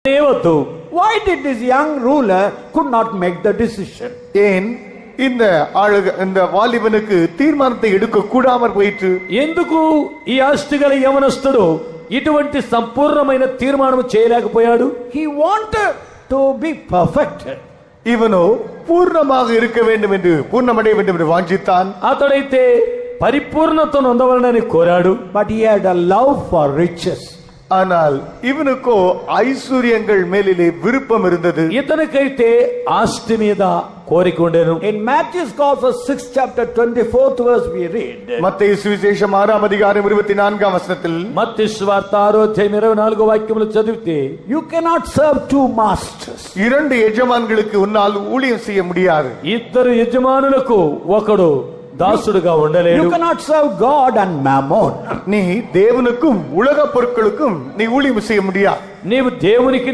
Why did this young ruler could not make the decision? ஏன் இந்த வாலிபனுக்கு தீர்மானத்தை எடுக்க கூடாமற் போயிற்று? ఎందుకు ఈ ఆస్తిగల యవనస్తుడు ఇటువంటి సంపూర్ణమైన తీర్మానం చేయలేకపోయాడు? He wanted to be perfected. இவனோ பூர்ணமாக இருக்க வேண்டும் என்று, பூர்ணமடைய வேண்டும் என்று வாஞ்சித்தான். అతడైతే పరిపూర్ణతను పొందవాలని కోరాడు. But he had a love for riches. ஆனால் இவனுக்கோ ஐஸ்வர்யங்கள் மேலிலே விருப்பம் இருந்தது. ఇతనికైతే ఆస్తి మీద కోరిక ఉండేను. In Matthew's Gospel 6th chapter 24th verse we read. மத்தேயு சுவிசேஷம் 6ஆம் அதிகாரம் 24ஆம் வசனத்தில், మత్తయి సువార్త 6వ అధ్యాయం 24వ వాక్యములు చదివితే, you cannot serve two masters. இரண்டு எஜமான்களுக்கு உன்னால் ஊழியம் செய்ய முடியாது. ఇద్దరు యజమానులకు ఒకడు దాసుడుగా ఉండలేడు. You cannot serve God and mammon. நீ தேவனுக்கும் உலக பொருட்களுக்கும் நீ ஊழியம் செய்ய முடியாது. నీవు దేవునికి